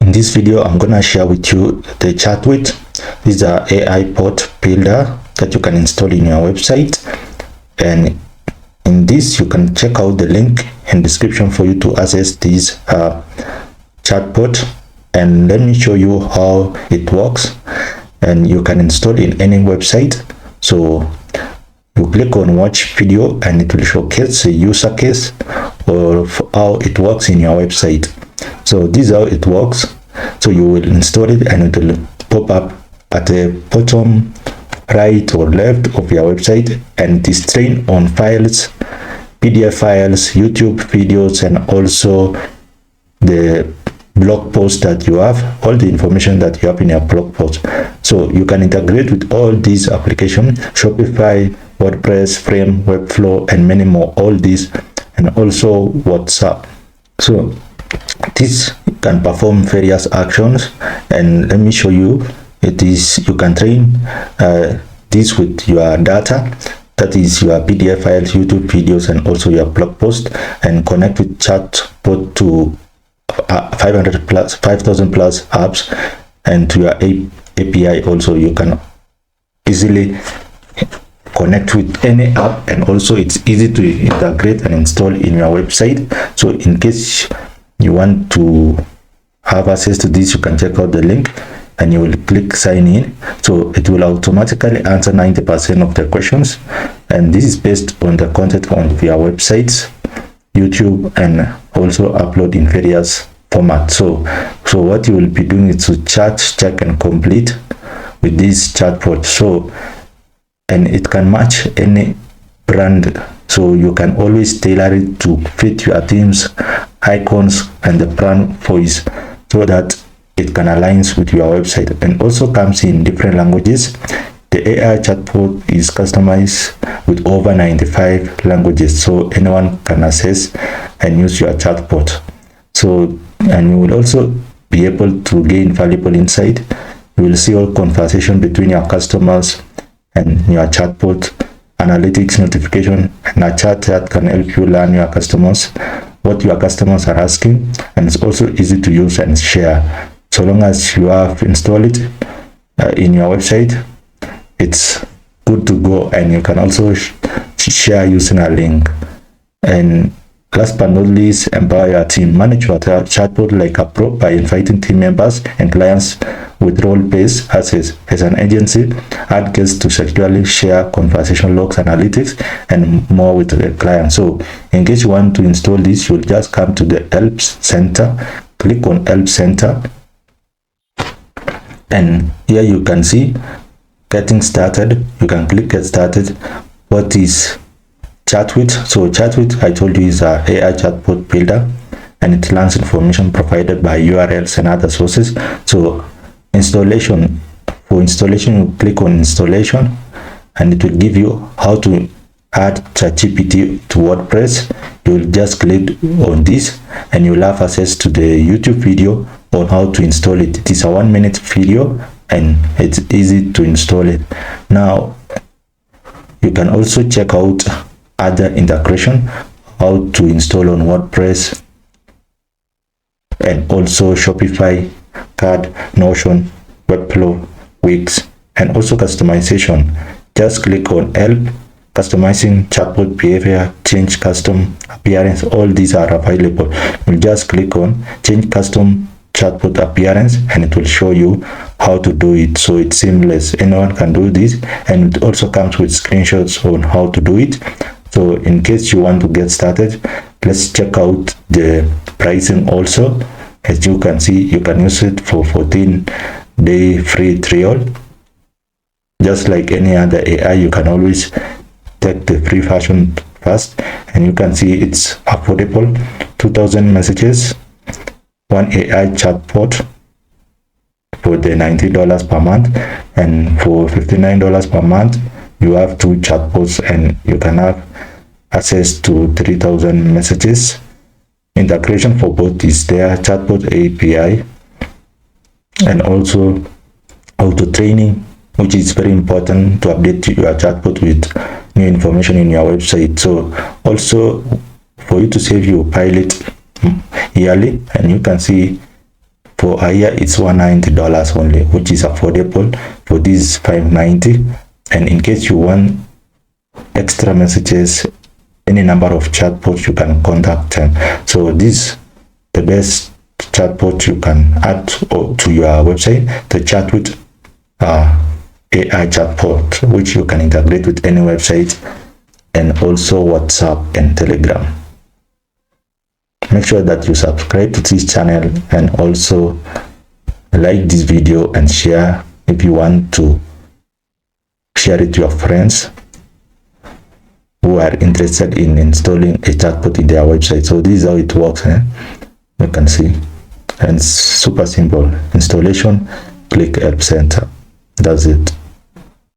In this video, I'm gonna share with you the Chatwith. This is an AI bot builder that you can install in your website, and in this you can check out the link in description for you to access this chatbot. And let me show you how it works, and you can install in any website. So you click on watch video and it will showcase a user case of how it works in your website. So this is how it works. So you will install it and it will pop up at the bottom right or left of your website, and it is trained on files, PDF files, YouTube videos, and also the blog post that you have, all the information that you have in your blog post. So you can integrate with all these applications: Shopify, WordPress, Frame, Webflow, and many more. All these, and also WhatsApp. So this can perform various actions, and let me show you. It is, you can train this with your data, that is your PDF files, YouTube videos, and also your blog post, and connect with Chatbot to 500 plus 5,000 plus apps, and to your API also. You can easily connect with any app, and also it's easy to integrate and install in your website. So in case you want to have access to this, you can check out the link and you will click sign in. So it will automatically answer 90% of the questions, and this is based on the content on your websites, YouTube, and also upload in various formats. So what you will be doing is to chat, check, and complete with this chatbot. So, and it can match any brand, so you can always tailor it to fit your themes, icons, and the brand voice, so that it can align with your website, and also comes in different languages. The AI chatbot is customized with over 95 languages, so anyone can access and use your chatbot. So, and you will also be able to gain valuable insight. You will see all conversation between your customers and your chatbot, analytics, notification, and a chat that can help you learn your customers, what your customers are asking, and it's also easy to use and share. So long as you have installed it in your website, it's good to go, and you can also share using a link. And last but not least, empower your team. Manage your chatbot like a pro by inviting team members and clients with role-based access. As an agency, add guests to securely share conversation logs, analytics, and more with the client. So in case you want to install this, you'll just come to the Help Center, click on Help Center, and here you can see getting started. You can click get started. What is Chatwith? So Chatwith, I told you, is a AI chatbot builder, and it learns information provided by URLs and other sources. So installation, for installation, you click on installation, and it will give you how to add ChatGPT to WordPress. You will just click on this, and you will have access to the YouTube video on how to install it. It is a 1-minute video, and it's easy to install it. Now you can also check out other integration, how to install on WordPress, and also Shopify, Card, Notion, Webflow, Wix, and also customization. Just click on Help, customizing chatbot behavior, change custom appearance. All these are available. You'll just click on change custom chatbot appearance, and it will show you how to do it. So it's seamless, anyone can do this, and it also comes with screenshots on how to do it. So in case you want to get started, let's check out the pricing also. As you can see, you can use it for 14-day free trial. Just like any other AI, you can always take the free version first, and you can see it's affordable. 2,000 messages, one AI chatbot for the $90 per month, and for $59 per month you have 2 chatbots, and you can have access to 3,000 messages. Integration for both is there, chatbot API, and also auto training, which is very important to update your chatbot with new information in your website. So also for you to save your pilot yearly, and you can see For a year it's $190 only, which is affordable for these $590. And in case you want extra messages, any number of chatbots, you can contact them. So this the best chatbot you can add to your website, the Chatwith AI chatbot, which you can integrate with any website, and also WhatsApp and Telegram. Make sure that you subscribe to this channel and also like this video and share if you want to share it to your friends who are interested in installing a chatbot in their website. So this is how it works. You can see, and it's super simple installation. Click Help Center. That's it.